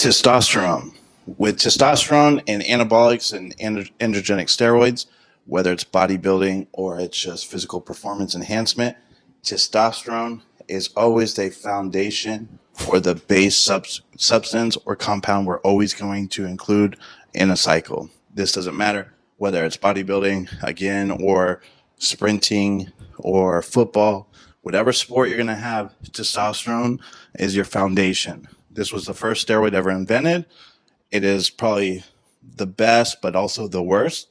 Testosterone. With testosterone and anabolics and androgenic steroids, whether it's bodybuilding or it's just physical performance enhancement, testosterone is always the foundation or the base substance or compound we're always going to include in a cycle. This doesn't matter whether it's bodybuilding, again, or sprinting or football, whatever sport you're going to have, testosterone is your foundation. This was the first steroid ever invented. It is probably the best, but also the worst.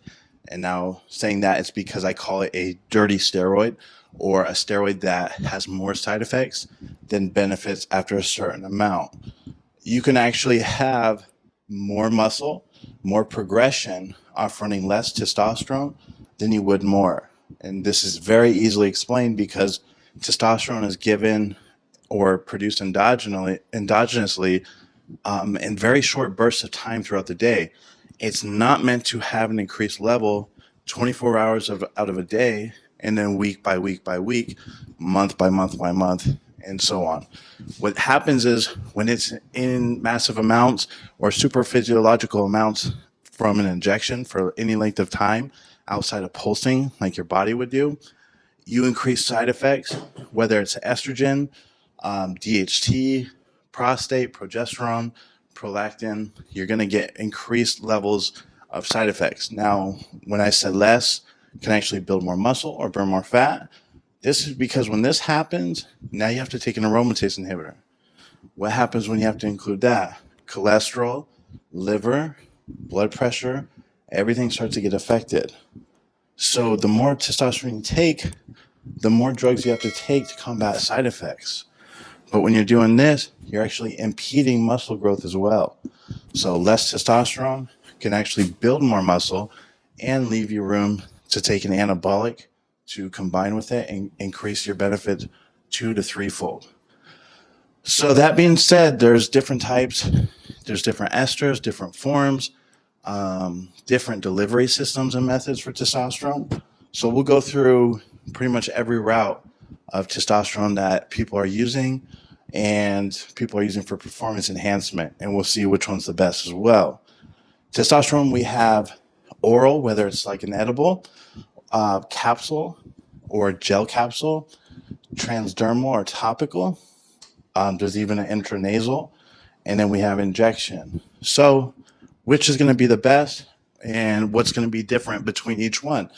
And now saying that, it's because I call it a dirty steroid, or a steroid that has more side effects than benefits after a certain amount. You can actually have more muscle, more progression off running less testosterone than you would more. And this is very easily explained because testosterone is given or produced endogenously in very short bursts of time throughout the day. It's not meant to have an increased level 24 hours out of a day, and then week by week by week, month by month by month, and so on. What happens is when it's in massive amounts or super physiological amounts from an injection for any length of time outside of pulsing, like your body would do, you increase side effects, whether it's estrogen, DHT, prostate, progesterone, prolactin. You're going to get increased levels of side effects. Now, when I said less can actually build more muscle or burn more fat, this is because when this happens, now you have to take an aromatase inhibitor. What happens when you have to include that? Cholesterol, liver, blood pressure, everything starts to get affected. So the more testosterone you take, the more drugs you have to take to combat side effects. But when you're doing this, you're actually impeding muscle growth as well. So less testosterone can actually build more muscle and leave you room to take an anabolic to combine with it and increase your benefit 2 to 3-fold. So that being said, there's different types, there's different esters, different forms, different delivery systems and methods for testosterone. So we'll go through pretty much every route of testosterone that people are using and people are using for performance enhancement, and we'll see which one's the best as well. Testosterone, we have oral, whether it's like an edible, capsule or gel capsule, transdermal or topical. There's even an intranasal, and then we have injection. So which is going to be the best and what's going to be different between each one?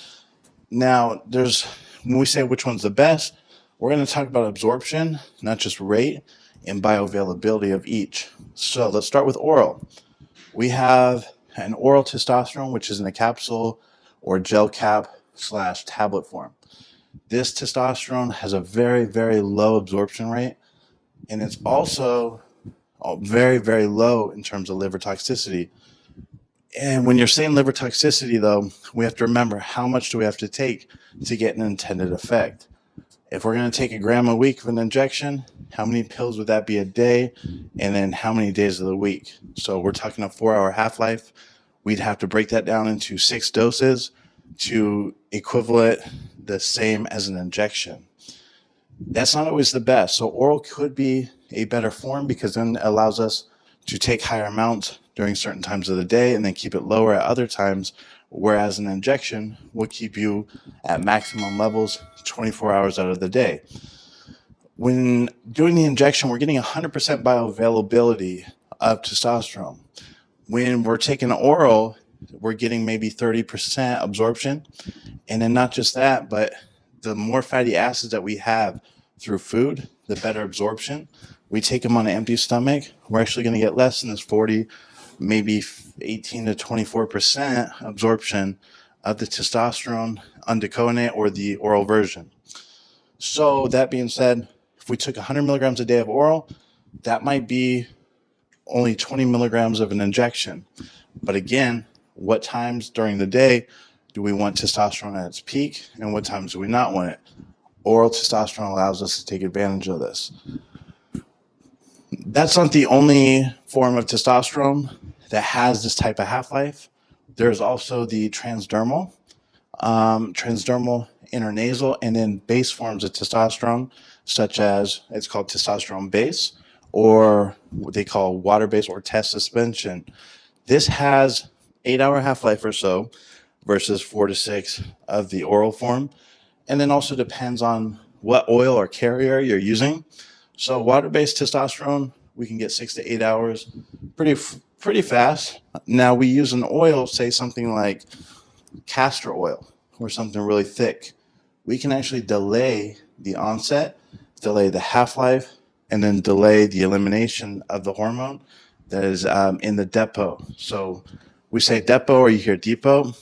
Now, when we say which one's the best, we're going to talk about absorption, not just rate, and bioavailability of each. So let's start with oral. We have an oral testosterone, which is in a capsule or gel cap / tablet form. This testosterone has a very, very low absorption rate, and it's also very, very low in terms of liver toxicity. And when you're saying liver toxicity, though, we have to remember how much do we have to take to get an intended effect. If we're going to take 1 gram a week of an injection, how many pills would that be a day? And then how many days of the week? So we're talking a 4-hour half-life. We'd have to break that down into 6 doses to equivalent the same as an injection. That's not always the best. So oral could be a better form because then it allows us to take higher amounts during certain times of the day and then keep it lower at other times, whereas an injection will keep you at maximum levels 24 hours out of the day. When doing the injection, we're getting 100% bioavailability of testosterone. When we're taking oral, we're getting maybe 30% absorption. And then not just that, but the more fatty acids that we have through food, the better absorption. We take them on an empty stomach, we're actually going to get less than this 40, maybe 18 to 24% absorption of the testosterone undeconated or the oral version. So that being said, if we took 100 milligrams a day of oral, that might be only 20 milligrams of an injection. But again, what times during the day do we want testosterone at its peak, and what times do we not want it? Oral testosterone allows us to take advantage of this. That's not the only form of testosterone that has this type of half-life. There's also the transdermal, intranasal, and then base forms of testosterone, such as it's called testosterone base or what they call water-based or test suspension. This has 8-hour half-life or so versus 4 to 6 of the oral form. And then also depends on what oil or carrier you're using. So water-based testosterone, we can get 6 to 8 hours pretty fast. Now we use an oil, say something like castor oil or something really thick. We can actually delay the onset, delay the half-life, and then delay the elimination of the hormone that is in the depot. So we say depot or you hear depot.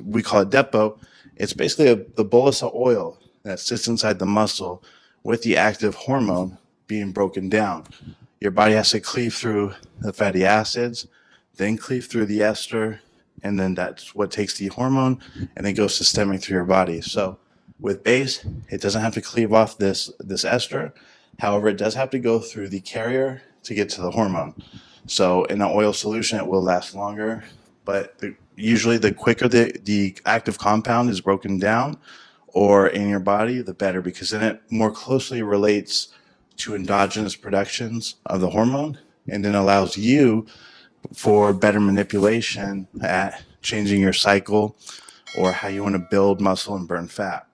We call it depot. It's basically the bolus of oil that sits inside the muscle with the active hormone being broken down. Your body has to cleave through the fatty acids, then cleave through the ester, and then that's what takes the hormone and then goes systemic through your body. So with base, it doesn't have to cleave off this ester. However, it does have to go through the carrier to get to the hormone. So in an oil solution, it will last longer, but usually the quicker the active compound is broken down or in your body, the better, because then it more closely relates to endogenous productions of the hormone and then allows you for better manipulation at changing your cycle or how you want to build muscle and burn fat.